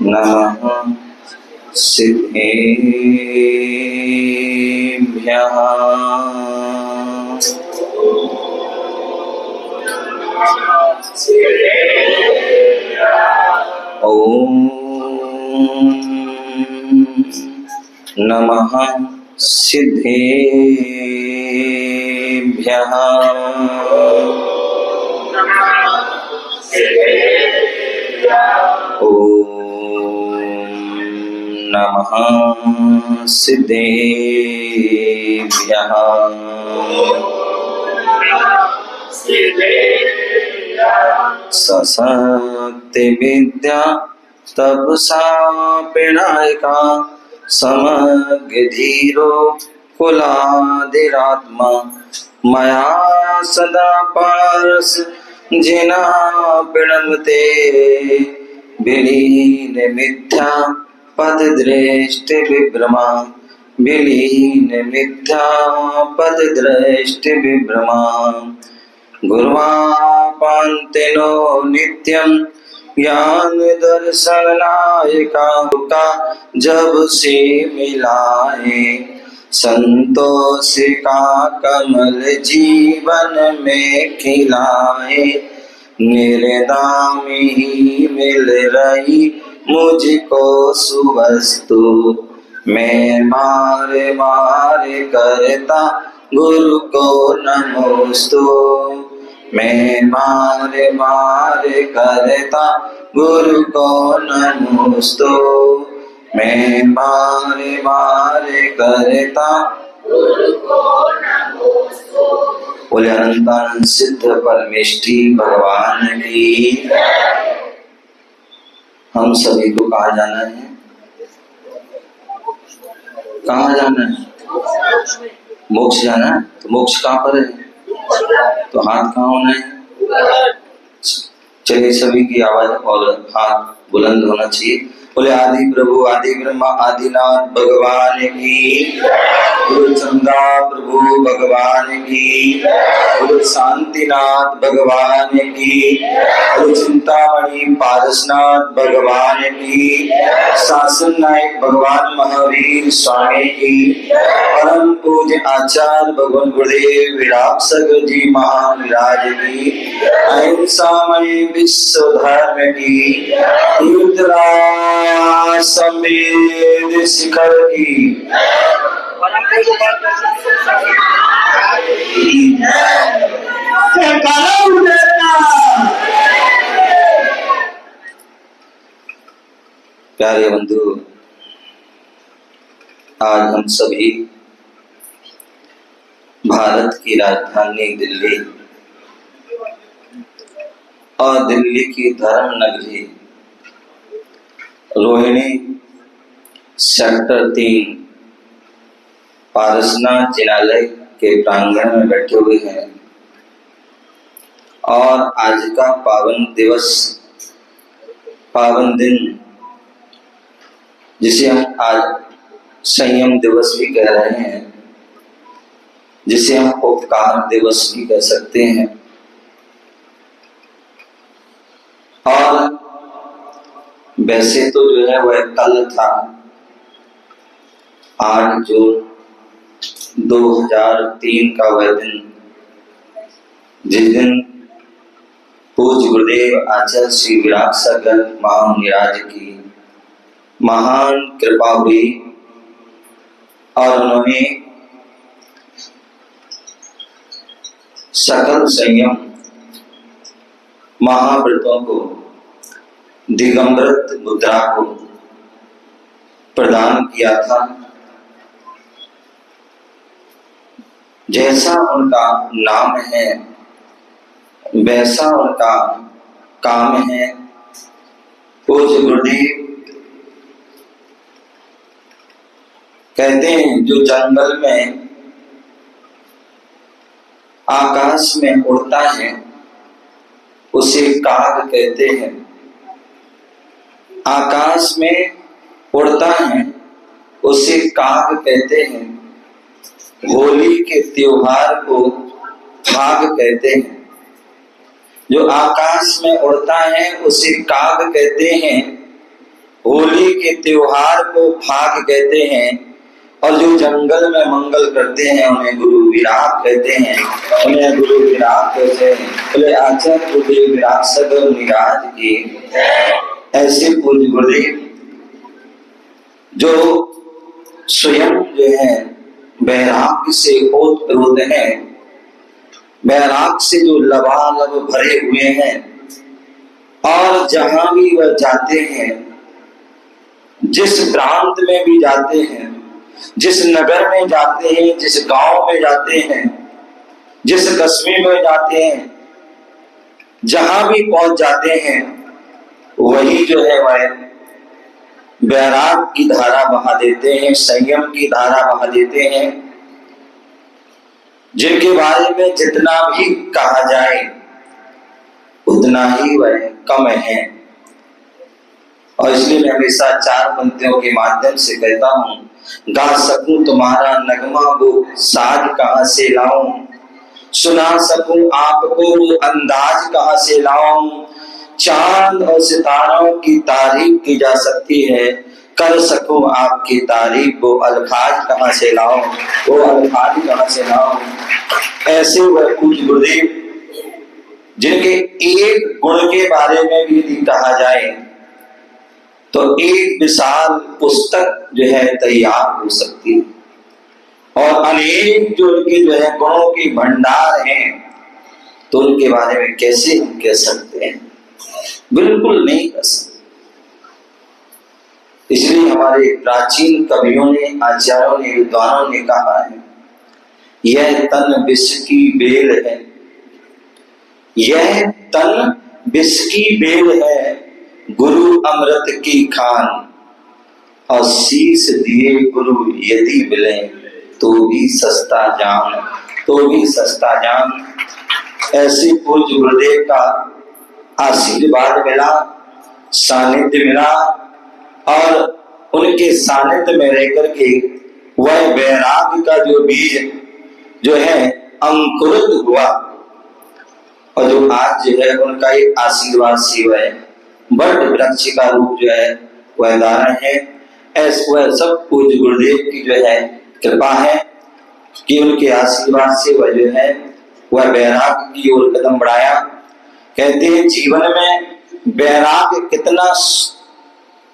नमः सिद्धेभ्यः। ॐ नमः सिद्धेभ्यः। ॐ नमः सिद्धेभ्यः। सशक्ति विद्या तपसा पिनायका समग्र धीरो कुलादिरात्मा मया सदा पारस जिना प्रणमते विलीन मिथ्या पद दृष्टि विभ्रमा विलीन मिथ्या पद दृष्टि विभ्रमा गुरुवापान्तिनो नित्यं ज्ञान दर्शन नायका का जब से मिलाए संतोष का कमल जीवन में खिलाए निर्दाम ही मिल रही मुझको सुवस्तु मैं बार बार करता गुरु को नमोस्तु मैं बार बार करता गुरु को नमोस्तु मैं बार बार करता गुरु को नमोस्तु। बोले अनंतानंद सिद्ध परमेष्ठी भगवान की। हम सभी को कहाँ जाना है? कहाँ जाना है? मोक्ष जाना है। तो मोक्ष कहाँ पर है? तो हाथ कहाँ होना है? चलिए सभी की आवाज और हाथ बुलंद होना चाहिए। बोले आदि प्रभु आदि ब्रह्मा आदिनाथ भगवान की, गुरु चंदा प्रभु भगवान की, गुरु शांतिनाथ भगवान की, गुरु चिंतामणि पारसनाथ भगवान की, शासन नायक भगवान महावीर स्वामी की, परम पूज्य आचार्य भगवान गुरुदेव विराट सगर जी महाराज की, अहिंसामय विश्व धर्म की, संवेद शिखर की, प्यारे बंधु, आज हम सभी भारत की राजधानी दिल्ली और दिल्ली की धर्म नगरी रोहिणी सेक्टर 3 पारसनाथ जिनालय के प्रांगण में बैठे हुए हैं और आज का पावन दिन जिसे हम आज संयम दिवस भी कह रहे हैं, जिसे हम उपकार दिवस भी कह सकते हैं। और वैसे तो जो है वह कल था 8 जून 2003 का वह दिन, जिस दिन पूज्य गुरुदेव आचार्य श्री विराट सागर महामुनिराज की महान कृपा हुई और उन्होंने सकल संयम महाव्रतों को दिगंबरत मुद्रा को प्रदान किया था। जैसा उनका नाम है वैसा उनका काम है। पूज्य गुरुदेव कहते हैं जो जंगल में आकाश में उड़ता है उसे काग कहते हैं। आकाश में उड़ता है उसे काग कहते हैं। होली के त्योहार को काग कहते हैं। जो आकाश में उड़ता है उसे काग कहते हैं। होली के त्योहार को फाग कहते हैं, और जो जंगल में मंगल करते हैं उन्हें गुरु विराग कहते हैं, उन्हें गुरु विराग कहते हैं। बोले आचार्य गुरुदेव विराग सदगुरु निराज की। ऐसे पूज्य गुरुदेव जो स्वयं जो है वैराग्य से ओतप्रोत है, वैराग्य से जो लबालब भरे हुए हैं, और जहां भी वह जाते हैं, जिस प्रांत में भी जाते हैं, जिस नगर में जाते हैं, जिस गांव में जाते हैं, जिस कस्बे में जाते हैं, जहां भी पहुंच जाते हैं, वही जो है वह वैराग की धारा बहा देते हैं, संयम की धारा बहा देते हैं, जिनके बारे में जितना भी कहा जाए उतना ही वह कम है। और इसलिए मैं हमेशा चार पंक्तियों के माध्यम से कहता हूं, गा सकूं तुम्हारा नगमा वो साज कहां से लाऊं, सुना सकूं आपको वो अंदाज कहां से लाऊं, चांद और सितारों की तारीफ की जा सकती है, कर सकूं आपकी तारीफ वो अल्फाज कहां से लाऊं, वो अल्फाज कहां से लाऊं। ऐसे वह कुछ गुरुदेव जिनके एक गुण के बारे में भी यदि कहा जाए तो एक विशाल पुस्तक जो है तैयार हो सकती है, और अनेक जो उनके जो है गुणों के भंडार हैं, तो उनके बारे में कैसे हम कह सकते हैं? बिल्कुल नहीं कर सकते। इसलिए हमारे प्राचीन कवियों ने, आचार्यों ने, विद्वानों ने कहा है, यह तन विष की बेल है, यह तन विष की बेल है, गुरु अमृत की खान, और शीश दिए गुरु यदि मिले तो भी सस्ता जान, तो भी सस्ता जान। ऐसे पूज्य गुरुदेव का आशीर्वाद मिला, सानिध्य मिला, और उनके सानिध्य में रह करके वह वैराग्य का जो बीज जो है अंकुरित हुआ, और जो आज जो है उनका एक आशीर्वाद से वह बट वृक्ष का रूप जो है वह धारण है। ऐसे वह सब पूज्य गुरुदेव की जो है कृपा है कि उनके आशीर्वाद से वह जो है वह वैराग्य की ओर कदम बढ़ाया। कहते हैं जीवन में वैराग्य कितना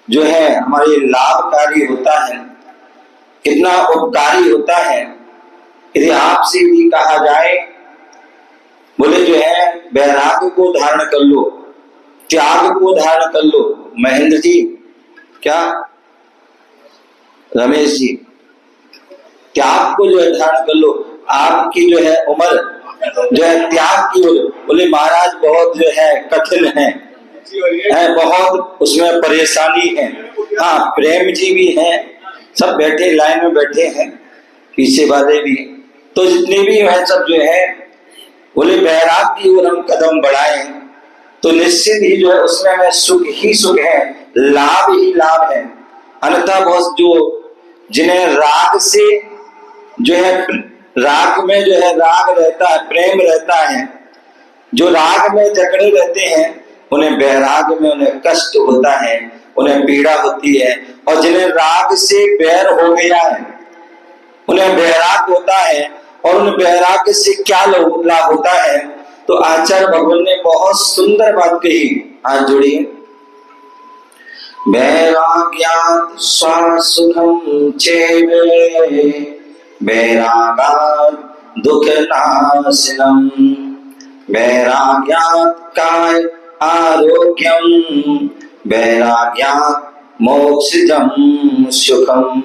जो है हमारे लाभकारी होता है, कितना उपकारी होता है। यदि आपसे भी कहा जाए, बोले जो है वैराग्य को धारण कर लो, त्याग को धारण कर लो, महेंद्र जी, क्या रमेश जी, त्याग को जो है धारण कर लो, आपकी जो है उम्र जो है त्याग की हो। बोले महाराज बहुत जो है कठिन है, बहुत उसमें परेशानी है। हाँ, प्रेम जी भी हैं, सब बैठे लाइन में बैठे हैं, पीछे वाले भी, तो जितने भी है सब जो है, बोले वैराग्य की ओर हम कदम बढ़ाएं तो निश्चित ही जो है उसमें हमें सुख ही सुख है, लाभ ही लाभ है। अन्यथा बहुत जो जिन्हें राग से जो है, राग में जो है राग रहता है, प्रेम रहता है, जो राग में जकड़े रहते हैं उन्हें वैराग में उन्हें कष्ट होता है, उन्हें पीड़ा होती है। और जिन्हें राग से बैर हो गया है उन्हें वैराग होता है, और उन वैराग्य से क्या लाभ होता है? तो आचार्य भगवान ने बहुत सुंदर बात कही, हाथ जोड़िए। वैराग्यात् स्वासुखं चैव वैरागात् दुःखनाशनम् वैराग्यात् काय आरोग्यम वैराग्यात् मोक्षजं सुखम।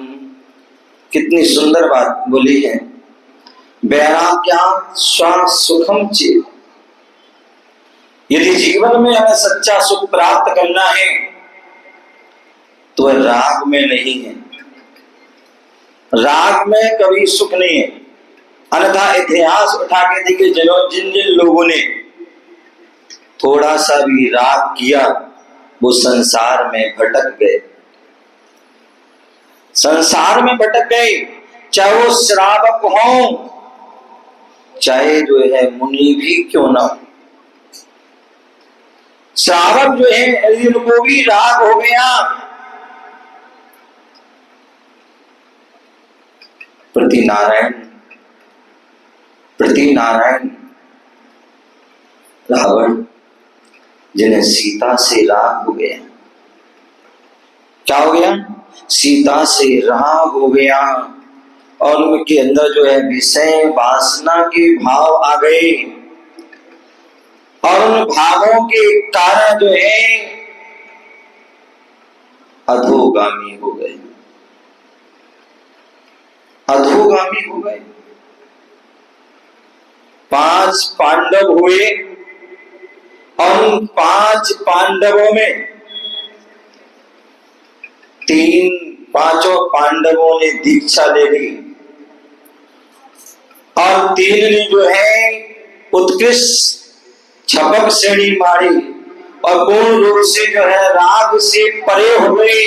कितनी सुंदर बात बोली है। वैराग्यात् स्वासुखं चैव, यदि जीवन में हमें सच्चा सुख प्राप्त करना है तो वह राग में नहीं है, राग में कभी सुख नहीं है। अन्यथा इतिहास उठा के देखिए, जिन जिन लोगों ने थोड़ा सा भी राग किया वो संसार में भटक गए, संसार में भटक गए। चाहे वो श्रावक हो, चाहे जो है मुनि भी क्यों ना हो। श्रावक जो है यदि उनको भी राग हो गया प्रति नारायण रावण जिन्हें सीता से राग हो गया। क्या हो गया? सीता से राग हो गया और उनके अंदर जो है विषय वासना के भाव आ गए और उन भावों के कारण जो है अधोगामी हो गए, अधोगामी हो गए। 5 पांडव हुए और उन 5 पांडवों में पांचों पांडवों ने दीक्षा ले ली और 3 ने जो है उत्कृष्ट छपक श्रेणी मारी और पूर्ण रूप से जो है राग से परे हुए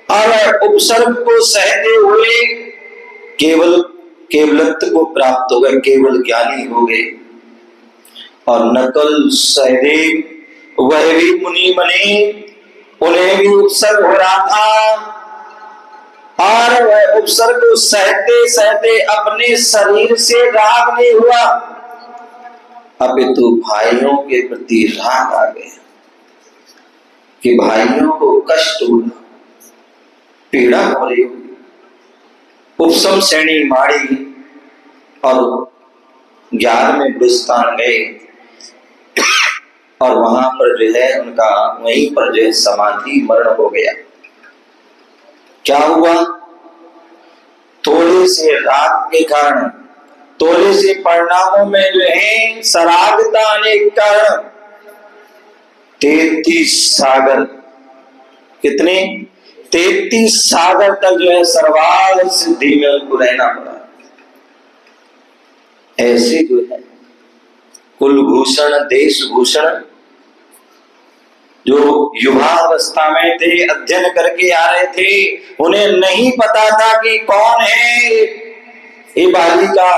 और उपसर्ग को सहते हुए केवलत्व को प्राप्त हो गए, केवल ज्ञानी हो गए। और नकुल सहदेव वह भी मुनि बने, उन्हें भी उपसर्ग हो रहा था और वह उपसर्ग को सहते सहते अपने शरीर से राग नहीं हुआ, अपितु भाइयों के प्रति राग आ गया कि भाइयों को कष्ट होगा, पीड़ा हो रही होगी। उपसम श्रेणी मारी और 11वें गुलिस्तान गए और वहां पर जो है उनका वहीं पर जो है समाधि मरण हो गया। क्या हुआ? थोड़े से राग के कारण, थोड़े से परिणामों में जो है सरागता आने के कारण 33 सागर, कितने? 33 सागर तक जो है सर्वार्थ सिद्धि में उनको रहना पड़ा। ऐसे जो है कुलभूषण देशभूषण जो युवावस्था में थे, अध्ययन करके आ रहे थे, उन्हें नहीं पता था कि कौन है ये बालिका।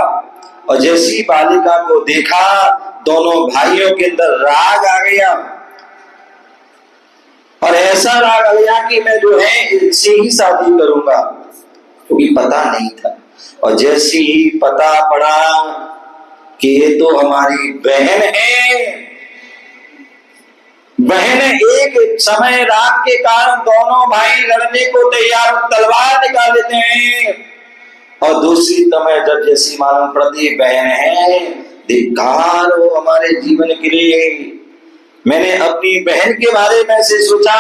और जैसी बालिका को देखा दोनों भाइयों के अंदर राग आ गया और ऐसा राग आ गया कि मैं जो है इससे ही शादी करूंगा, क्योंकि पता नहीं था। और जैसे ही पता पड़ा कि ये तो हमारी बहन है, बहन एक समय राग के कारण दोनों भाई लड़ने को तैयार, तलवार निकाल लेते हैं और दूसरी समय जब जैसी मालूम पड़ती बहन है, धिक्कार हो हमारे जीवन के लिए। मैंने अपनी बहन के बारे में से सोचा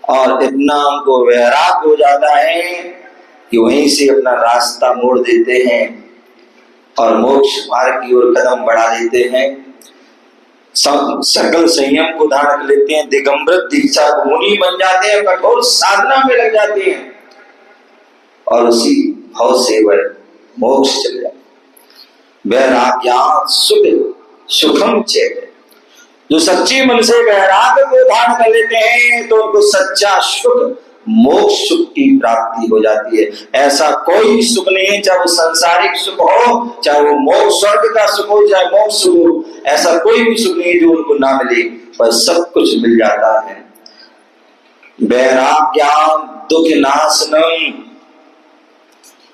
और इतना उनको वैराग हो जाता है कि वहीं से अपना रास्ता मोड़ देते हैं और मोक्ष मार्ग की ओर कदम बढ़ा देते हैं। सकल संयम को धारण कर लेते हैं, दिगंबर दीक्षा को मुनि बन जाते हैं, कठोर साधना में लग जाते हैं और उसी भाव से वह मोक्ष चले जाते। वैराग्यात् सुखम चेत, जो सच्ची मन से वैराग्य को धारण कर लेते हैं तो उनको सच्चा सुख, मोक्ष सुख की प्राप्ति हो जाती है। ऐसा कोई सुख नहीं है, चाहे वो सांसारिक सुख हो, चाहे वो मोक्ष स्वर्ग का सुख हो, चाहे मोक्ष सुख हो, ऐसा कोई भी सुख नहीं जो उनको ना मिले, पर सब कुछ मिल जाता है। वैराग्यात् दुख नाशनम,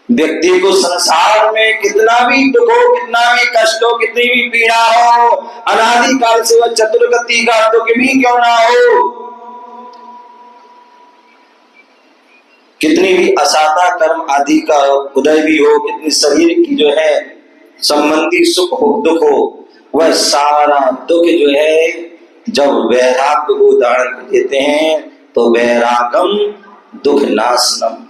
व्यक्ति को संसार में कितना भी दुख हो, कितना भी कष्ट हो, कितनी भी पीड़ा हो, अनादि काल से वह चतुर्गति का दुख भी क्यों ना हो, कितनी भी असाता कर्म आदि का उदय भी हो, कितनी शरीर की जो है संबंधी सुख हो, दुख हो, वह सारा दुख जो है जब वैराग्य को धारण कर देते हैं तो वैरागम दुख नाशनम,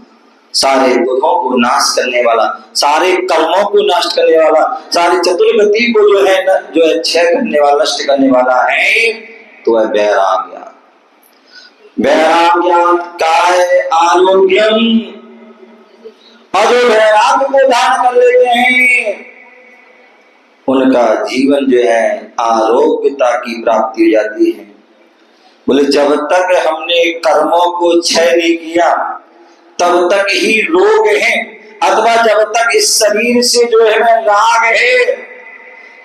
सारे दुखों को नाश करने वाला, सारे कर्मों को नष्ट करने वाला, सारी चतुर्गति को जो है क्षय करने वाला, नष्ट करने वाला है, तो वह वैराग्य। वैराग्यात् काय आरोग्यम, और जो वैराग्य को धारण कर लेते हैं उनका जीवन जो है आरोग्यता की प्राप्ति हो जाती है। बोले जब तक हमने कर्मों को क्षय नहीं किया तब तक ही रोग है, अथवा जब तक इस शरीर से जो है राग है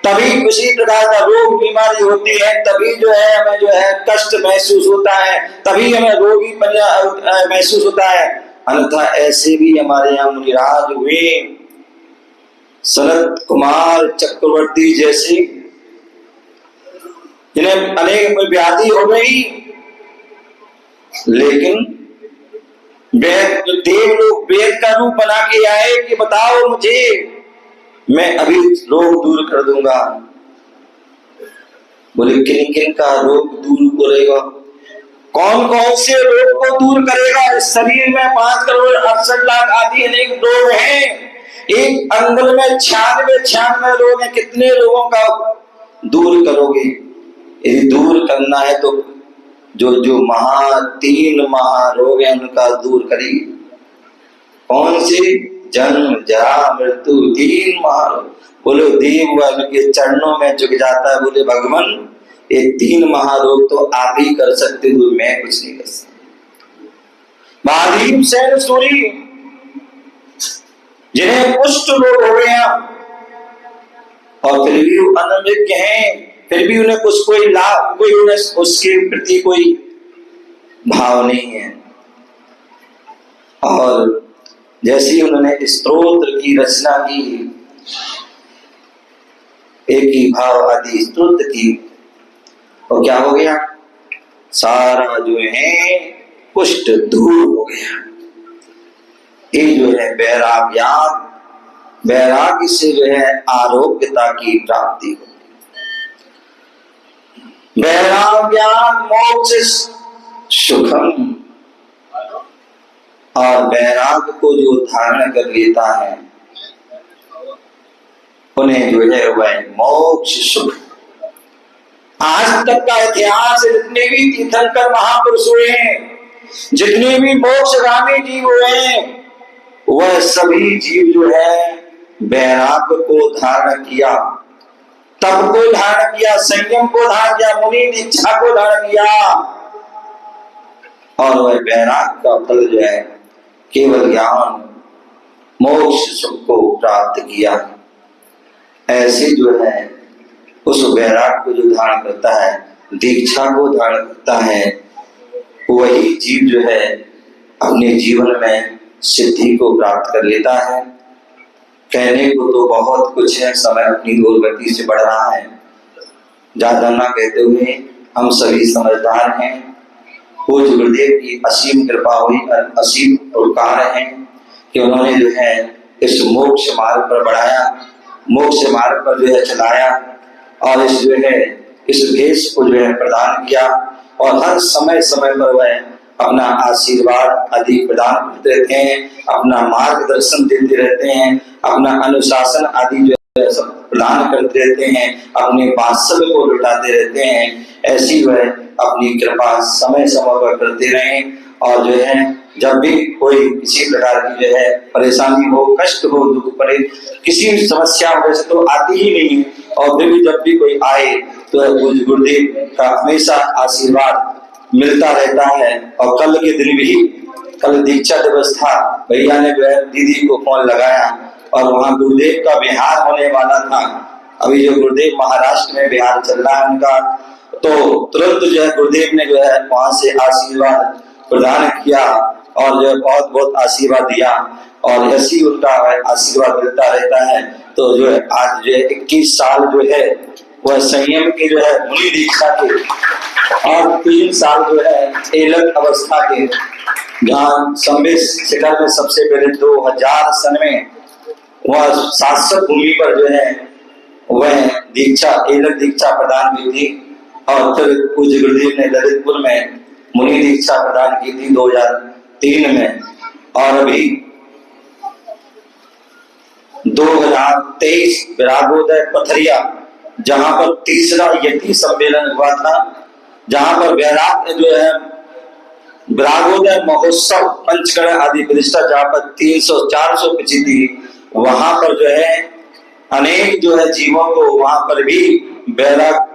तभी किसी प्रकार का रोग बीमारी होती है, तभी जो है हमें जो है कष्ट महसूस होता है, तभी हमें रोगी महसूस होता है। अन्यथा ऐसे भी हमारे यहाँ मुनिराज हुए, सनत कुमार चक्रवर्ती जैसे, जिन्हें अनेक व्याधि हो गई, लेकिन देव लोग वेद का रूप बना के आए कि बताओ मुझे, मैं अभी रोग दूर कर दूंगा। बोले किन किन का रोग दूर करेगा? कौन कौन से रोग को दूर करेगा? इस शरीर में 5 करोड़ 68 लाख आदि अनेक रोग हैं। एक अंगुल में 96 रोग हैं। कितने रोगों का दूर करोगे? यदि दूर करना है तो जो 3 महारोग हैं उनका दूर करिए। कौन से? जन्म जरा मृत्यु 3 महारोग। बोलो देव के चरणों में झुक जाता है, बोले भगवान ये 3 महारोग तो आप ही कर सकते हो, मैं कुछ नहीं कर सकता। महादीप सेन सूरी जिन्हें कुष्ठ रोग हो गया और फिर भी अनभिज्ञ हैं, फिर भी उन्हें कुछ कोई लाभ, कोई उन्हें उसके प्रति कोई भाव नहीं है। और जैसे उन्होंने स्तोत्र की रचना की, एक ही भाव आदि स्तोत्र की, और क्या हो गया? सारा जो है कुष्ठ दूर हो गया। ये जो है वैराग्य से जो है आरोग्यता की प्राप्ति हो। वैराग्यात् मोक्ष सुखम, और वैराग्य को जो धारण कर लेता है उन्हें जो है वह मोक्ष सुख। आज तक का इतिहास, जितने भी तीर्थंकर महापुरुष हुए हैं, जितने भी मोक्षगामी जीव हुए हैं, वह सभी जीव जो है वैराग्य को धारण किया, तप को धारण किया, संयम को धारण किया, मुनि दीक्षा को धारण किया, और वह वैराग्य का फल जो है केवल ज्ञान मोक्ष सुख को प्राप्त किया। ऐसे जो है उस वैराग्य को जो धारण करता है, दीक्षा को धारण करता है, वही जीव जो है अपने जीवन में सिद्धि को प्राप्त कर लेता है। कहने को तो बहुत कुछ है, समय अपनी दूर गति से बढ़ रहा है, ज्यादा ना कहते हुए हम सभी समझदार हैं। पूज्य गुरुदेव की असीम कृपा हुई, असीम उपकार है कि उन्होंने जो है इस मोक्ष मार्ग पर बढ़ाया, मोक्ष मार्ग पर जो है चलाया, और इस जो है इस भेष को जो है प्रदान किया, और हर समय समय पर वह अपना आशीर्वाद आदि प्रदान करते रहते हैं, अपना मार्गदर्शन देते रहते हैं, अपना अनुशासन आदि जो है सब प्रदान करते रहते हैं, अपने वात्सल्य को लुटाते रहते हैं। ऐसी वह अपनी कृपा समय समय पर करते रहें, और जो है जब भी कोई किसी प्रकार की जो है परेशानी हो, कष्ट हो, दुख पड़े, किसी भी समस्या वैसे तो आती ही नहीं है, और फिर भी जब भी कोई आए तो गुरुदेव का हमेशा आशीर्वाद मिलता रहता है। और कल के दिन भी, कल दीक्षा दिवस था, भैया ने जो है दीदी को फोन लगाया, और वहाँ गुरुदेव का विहार होने वाला था। अभी जो गुरुदेव महाराष्ट्र में विहार चल रहा है उनका, तो तुरंत जो है गुरुदेव ने जो है वहां से आशीर्वाद प्रदान किया, और जो है बहुत बहुत आशीर्वाद दिया, और ऐसी उनका आशीर्वाद मिलता रहता है। तो जो है आज जो है 21 साल जो है वह संयम के जो है मुनि दीक्षा के, और 3 साल जो है एलक अवस्था के, जहाँ संवेद शिखर में सबसे पहले 2000 सन में वह शाश्वत भूमि पर जो है वह दीक्षा, एलक दीक्षा प्रदान की थी, और फिर पूज्य गुरुदेव ने ललितपुर में मुनि दीक्षा प्रदान की थी 2003 में, और अभी 2023 विरागोदय पथरिया, जहां पर तीसरा यति सम्मेलन हुआ था, जहां पर वैराग्य जो है विरागोदय महोत्सव पंचकड़ आदि प्रतिष्ठा, जहां पर 300-400 पिछी थी, वहां पर जो है अनेक जो है जीवों को वहां पर भी वैराग्य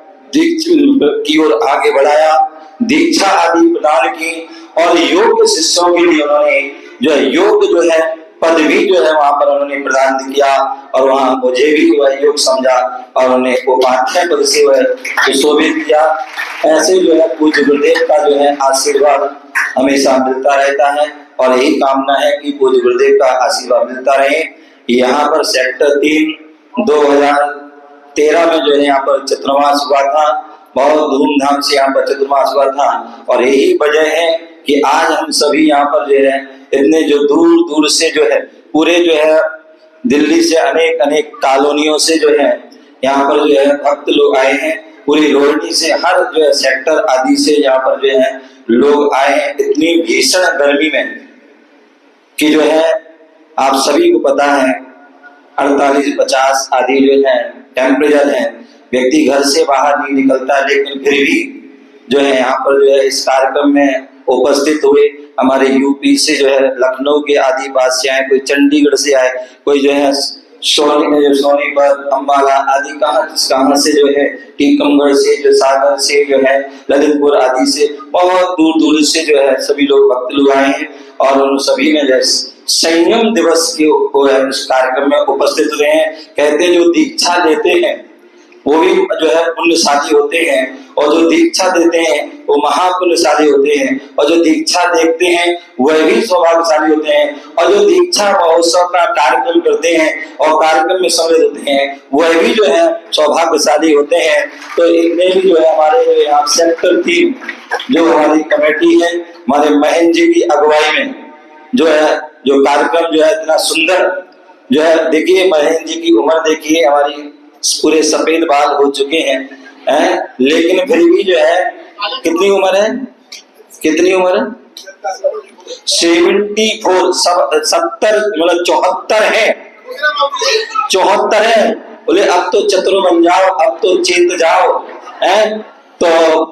की ओर आगे बढ़ाया, दीक्षा आदि प्रदान की, और योग शिष्यों के लिए उन्होंने जो है योग जो है पदवी जो है वहां पर उन्होंने प्रदान किया, और वहां मुझे भी वह योग समझा, और उन्हें उपाध्याय पद से वह सुशोभित किया। ऐसे जो है पूज्य गुरुदेव का जो है आशीर्वाद हमेशा मिलता रहता है। और यही कामना है कि पूज्य गुरुदेव का आशीर्वाद मिलता रहे। यहाँ पर सेक्टर 3 2013 में जो है यहाँ पर चतुर्मास हुआ था, बहुत धूमधाम से यहाँ पर चतुर्मास हुआ था। और यही वजह है कि आज हम सभी यहाँ पर जो है इतने जो दूर दूर से जो है पूरे जो है दिल्ली से अनेक अनेक कॉलोनियों से जो है यहाँ पर जो है भक्त लोग आए हैं, पूरी रोहिणी से हर जो है सेक्टर आदि से यहाँ पर जो है लोग आए हैं इतनी भीषण गर्मी में कि जो है आप सभी को पता है 48-50 आदि जो है टेम्परेचर है, व्यक्ति घर से बाहर नहीं निकलता। लेकिन फिर भी जो है यहाँ पर जो है इस कार्यक्रम में उपस्थित हुए हमारे यूपी से जो है लखनऊ के आदिवासी से आए, कोई चंडीगढ़ से आए, कोई जो है सोनीपत अम्बाला आदि कहाँ से जो है टीकमगढ़ से, जो सागर से जो है ललितपुर आदि से बहुत दूर दूर से जो है सभी लोग भक्त लोग आए हैं। और उन सभी ने जो संयम दिवस के इस कार्यक्रम में उपस्थित हुए हैं। कहते हैं जो दीक्षा लेते हैं वो भी जो है पुण्यशाली होते हैं, और जो दीक्षा देते हैं वो महापुण्यशाली होते हैं, और जो दीक्षा देखते हैं वह भी सौभाग्यशाली होते हैं, और जो दीक्षा महोत्सव का कार्यक्रम करते हैं और कार्यक्रम में सम्मिलित होते हैं वह भी जो है सौभाग्यशाली होते हैं। तो इतने भी जो है हमारे जो यहाँ सेक्टर 3 जो हमारी कमेटी है, हमारे महेंद्र जी की अगुवाई में जो है जो कार्यक्रम जो है इतना सुंदर जो है, देखिए महेंद्र जी की उम्र देखिए, हमारी पूरे सफेद बाल हो चुके हैं, लेकिन फिर भी जो है कितनी उम्र है, कितनी उम्र 74 70 मतलब 74 है, 74 है। बोले अब तो चतुर बन जाओ, अब तो चेत जाओ, हैं। तो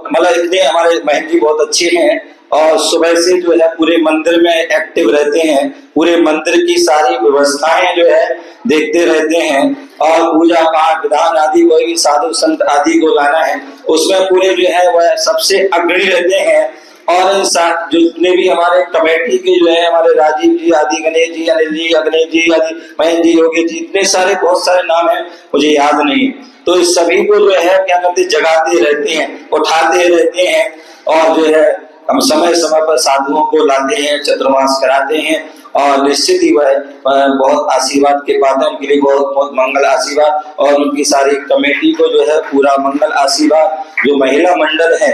मतलब इतने हमारे महेंद्र जी बहुत अच्छे हैं, और सुबह से जो है पूरे मंदिर में एक्टिव रहते हैं, पूरे मंदिर की सारी व्यवस्थाएं जो है देखते रहते हैं, और पूजा पाठ विधान आदि कोई भी साधु संत आदि को लाना है उसमें पूरे जो है वह सबसे अग्रणी रहते हैं। और जितने भी हमारे कमेटी के जो है हमारे राजीव जी आदि, गणेश जी, अनिल जी, अग्नेश जी आदि, महेंद्र जी, योगेश जी, इतने सारे बहुत सारे नाम है मुझे याद नहीं, तो इस सभी को जो है क्या करते जगाते रहते हैं, उठाते रहते हैं, और जो है हम समय समय पर साधुओं को लाते हैं, चतुर्मास कराते हैं, और निश्चित ही वह बहुत आशीर्वाद के पात्र, उनके लिए बहुत बहुत मंगल आशीर्वाद, और उनकी सारी कमेटी को जो है पूरा मंगल आशीर्वाद। जो महिला मंडल है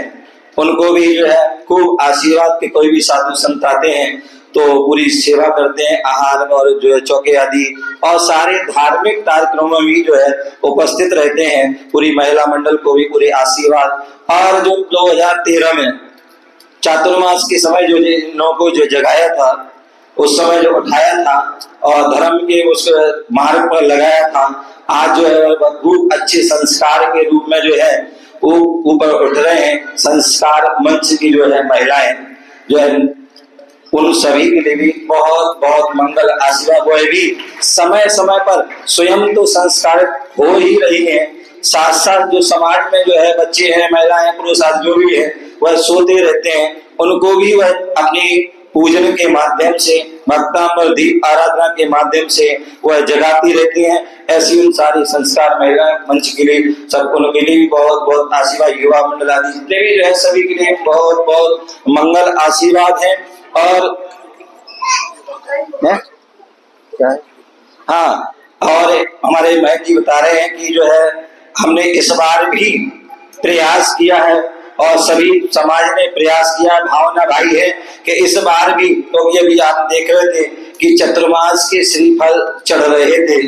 उनको भी जो है खूब आशीर्वाद के, कोई भी साधु संत आते हैं तो पूरी सेवा करते हैं, आहार और जो है चौके आदि और सारे धार्मिक कार्यक्रमों में भी जो है उपस्थित रहते हैं। पूरी महिला मंडल को भी पूरे आशीर्वाद। और जो 2013 में चातुर्मास के समय जो इन को जो जगाया था, उस समय जो उठाया था और धर्म के उस मार्ग पर लगाया था, आज जो है खूब अच्छे संस्कार के रूप में जो है वो ऊपर उठ रहे हैं। संस्कार मंच की जो है महिलाएं जो है उन सभी के लिए भी बहुत बहुत मंगल आशीर्वाद। वह भी समय समय पर स्वयं तो संस्कार हो ही रही है, साथ साथ जो समाज में जो है बच्चे हैं, महिलाएं, पुरुष आदि जो भी है वह सोते रहते हैं, उनको भी वह अपनी पूजन के माध्यम से, भक्ता पर दीप आराधना के माध्यम से वह जगाती रहती हैं। ऐसी उन सारी संस्कार महिला मंच के लिए सब उनके लिए भी बहुत बहुत आशीर्वाद। युवा मंडल आदि जितने भी जो है सभी के लिए बहुत बहुत मंगल आशीर्वाद है। और क्या है? हाँ, और हमारे महक जी बता रहे हैं कि जो है हमने इस बार भी प्रयास किया है और सभी समाज ने प्रयास किया, भावना भाई है कि इस बार भी, तो ये भी आप देख रहे थे कि चतुर्मास के श्रीफल चढ़ रहे थे,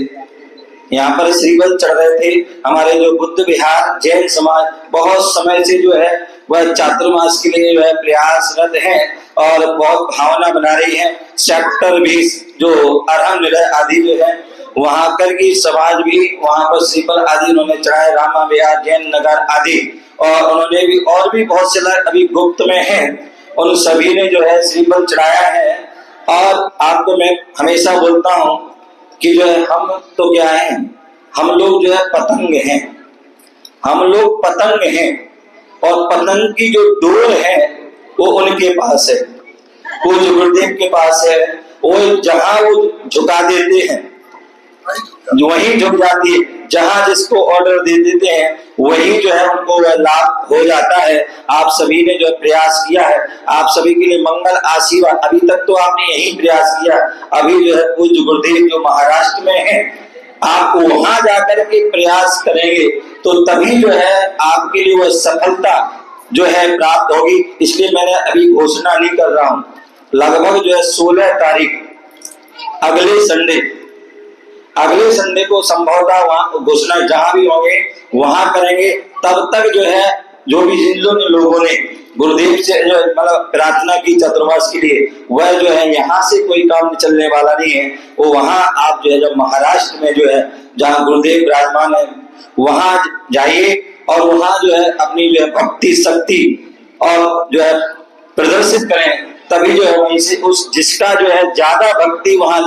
यहाँ पर श्रीफल चढ़ रहे थे। हमारे जो बुद्ध विहार जैन समाज बहुत समय से जो है वह चातुर्मास के लिए जो है प्रयासरत है और बहुत भावना बना रही है। सेक्टर 20 जो अरहम निलय आदि जो है वहां कर की समाज भी वहां पर श्रीफल आदि उन्होंने चढ़ाए, रामा विहार, जैन नगर आदि, और उन्होंने भी और भी बहुत से अभी गुप्त में हैं, उन सभी ने जो है श्रीफल चढ़ाया है। और आपको मैं हमेशा बोलता हूँ कि जो है हम तो क्या है, हम लोग जो है पतंग हैं, हम लोग पतंग हैं, और पतंग की जो डोर है वो उनके पास है, वो गुरुदेव के पास है। वो जहां वो झुका देते हैं वही झुक जाती है। जहां जिसको ऑर्डर दे देते हैं वही जो है उनको लाभ हो जाता है। आप सभी ने जो प्रयास किया है, आप सभी के लिए मंगल आशीर्वाद। अभी तक तो आपने यही प्रयास किया, अभी जो है पूज्य गुरुदेव जो महाराष्ट्र में है, आप वहां जाकर के प्रयास करेंगे तो तभी जो है आपके लिए वह सफलता जो है प्राप्त होगी। इसलिए मैंने अभी घोषणा नहीं कर रहा हूं। लगभग जो है 16 तारीख अगले संडे को संभवतः वहां घोषणा जहां भी होंगे वहां करेंगे। तब तक जो है जो भी जिन लोगों ने गुरुदेव से जो मतलब प्रार्थना की चतुर्मास के लिए, वह जो है यहाँ से कोई काम चलने वाला नहीं है। वो वहां आप जो है जब महाराष्ट्र में जो है जहाँ गुरुदेव विराजमान है वहां जाइए और वहां जो है अपनी जो है भक्ति शक्ति और जो है प्रदर्शित करें। तभी जो है वहीं से उस जिसका जो है ज्यादा भक्ति वहां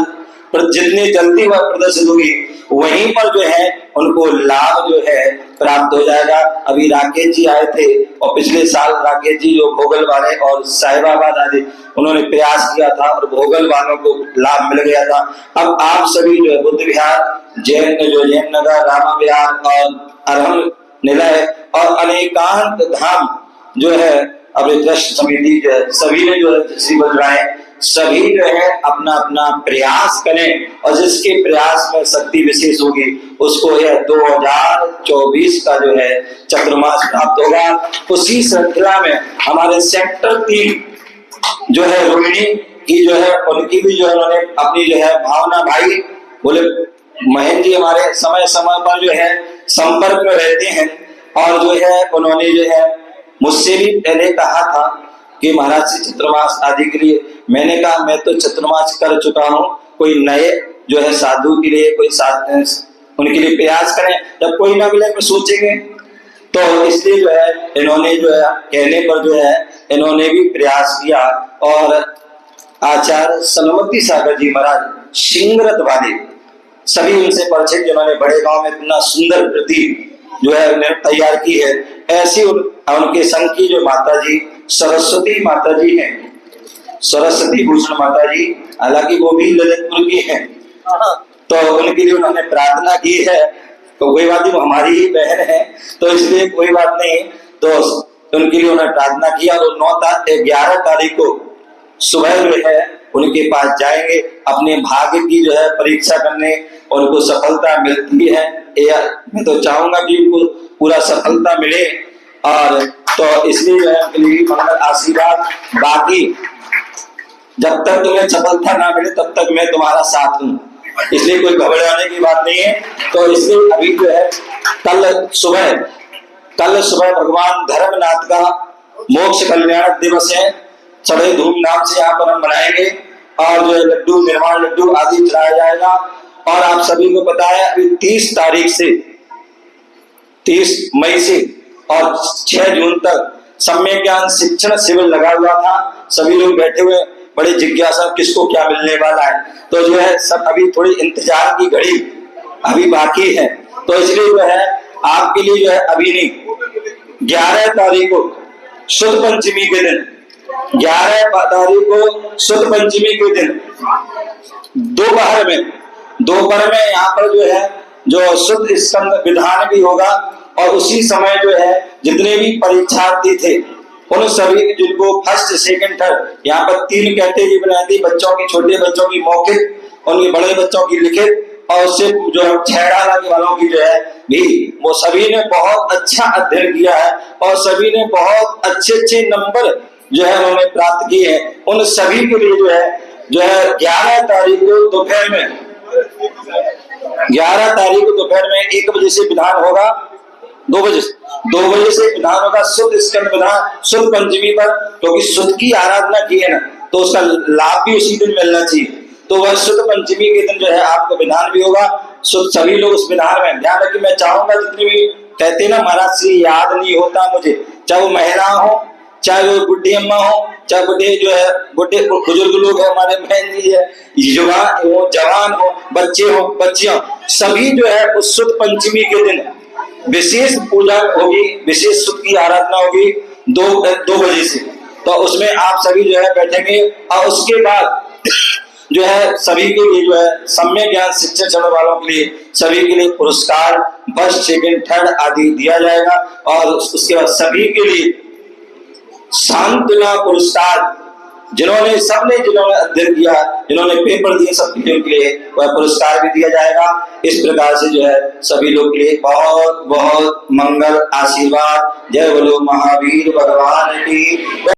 जितनी जल्दी वह प्रदर्शित होगी वहीं पर जो है उनको लाभ जो है प्राप्त हो जाएगा। अभी राकेश जी आए थे और पिछले साल राकेश जी जो भोगल वाले और साहिबाबाद आदि उन्होंने प्रयास किया था और भोगल वालों को लाभ मिल गया था। अब आप सभी जो है बुद्ध विहार, जैन नगर, रामा विहार और अरहम निलय और अनेकांत धाम जो है अपने ट्रस्ट समिति जो है सभी ने जो है श्री बजराए सभी जो है अपना अपना प्रयास करें और जिसके प्रयास में शक्ति विशेष होगी उसको यह 2024 का जो है चतुर्मास प्राप्त होगा। उसी श्रृंखला में हमारे सेक्टर 3 जो है रोहिणी की जो है उनकी भी जो है उन्होंने अपनी जो है भावना भाई बोले महेंद्र जी हमारे समय समय पर जो है संपर्क में रहते हैं और जो है उन्होंने जो है मुझसे भी पहले कहा था कि महाराज से चतुर्मास आदि के लिए। मैंने कहा मैं तो चतुर्मास कर चुका हूँ, कोई नए जो है साधु के लिए कोई उनके लिए प्रयास करें, जब कोई ना मिले तो सोचेंगे। तो इसलिए जो है इन्होंने जो है कहने पर जो है इन्होंने भी प्रयास किया और आचार्य सलमती सागर जी महाराज सिंगरत वाले सभी उनसे परिचित जिन्होंने बड़े गांव में इतना सुंदर कृति जो है तैयार की है। ऐसी उनके संग की जो माता जी सरस्वती माता जी हैं, सरस्वती भूषण माता जी, हालांकि वो भी ललितपुर की हैं, तो उनके लिए उन्होंने प्रार्थना की है। तो कोई बात नहीं, वो हमारी ही बहन है तो इसलिए कोई बात नहीं। तो उनके लिए उन्होंने प्रार्थना किया और 11 तारीख को सुबह जो है उनके पास जाएंगे अपने भाग्य की जो है परीक्षा करने, उनको सफलता मिलती है। मैं तो चाहूंगा कि उनको पूरा सफलता मिले और तो इसलिए जो है उनके लिए मंगल आशीर्वाद। बाकी जब तक तुम्हें सफलता ना मिले तब तक मैं तुम्हारा साथ हूँ, इसलिए कोई घबराने की बात नहीं है। तो इसलिए अभी जो है कल सुबह भगवान धर्मनाथ का मोक्ष कल्याण दिवस है, बड़े धूमधाम से यहाँ पर हम मनाएंगे और जो है लड्डू निर्माण लड्डू आदि चलाया जाएगा। और आप सभी को पता है अभी 30 मई से और 6 जून तक सम्यक ज्ञान शिक्षण शिविर लगा हुआ था। सभी लोग बैठे हुए बड़े जिज्ञासा किसको क्या मिलने वाला है, तो जो है सब अभी थोड़ी इंतजार की घड़ी अभी बाकी है। तो इसलिए जो है आपके लिए जो है अभी नहीं, 11 तारीख को शुद्ध पंचमी के दिन, 11 तारीख को शुद्ध पंचमी के दिन दोपहर में यहाँ पर जो है जो शुद्ध स्कंद विधान भी होगा और उसी समय जो है जितने भी परीक्षार्थी थे उन सभी जिनको फर्स्ट सेकंड थर्ड यहाँ पर 3 कैटेगरी बनाई थी, बच्चों की, छोटे बच्चों की मौखिक, उनके बड़े बच्चों की लिखित और उससे जो है 6 लाख वालों की जो है भी, वो सभी ने बहुत अच्छा अध्ययन किया है और सभी ने बहुत अच्छे नंबर जो है उन्होंने प्राप्त किए हैं। उन सभी के लिए जो है 11 तारीख को दोपहर में 1 बजे से विधान होगा, 2 बजे से विधान होगा शुद्ध स्कंद विधान शुद्ध पंचमी पर, क्योंकि शुद्ध की आराधना की है ना तो उसका लाभ भी उसी दिन मिलना चाहिए। तो वह शुद्ध पंचमी के दिन जो है आपको विधान भी होगा। सभी लोग उस विधान में ध्यान रखिए। मैं चाहूंगा जितनी भी कहते ना महाराज श्री याद नहीं होता मुझे, चाहे वो महिला हो, चाहे वो बुढ़ी अम्मा हो, चाहे बुढ़े जो है बुढ़े बुजुर्ग लोग है, हमारे बहन जी है, युवा हो, जवान हो, बच्चे हो, बच्चियां, सभी जो है उस शुद्ध पंचमी के दिन विशेष पूजा होगी, विशेष शुद्ध की आराधना होगी 2 बजे से। तो उसमें आप सभी जो है बैठेंगे और उसके बाद जो है सभी के लिए जो है सम्यक ज्ञान शिक्षण चलने वालों के लिए सभी के लिए पुरस्कार फर्स्ट सेकंड थर्ड आदि दिया जाएगा। और उसके बाद सभी के लिए सांत्वना पुरस्कार जिन्होंने अध्ययन किया, जिन्होंने पेपर दिए, सबके लिए वह पुरस्कार भी दिया जाएगा। इस प्रकार से जो है सभी लोग के लिए बहुत बहुत मंगल आशीर्वाद। जय बोलो महावीर भगवान की।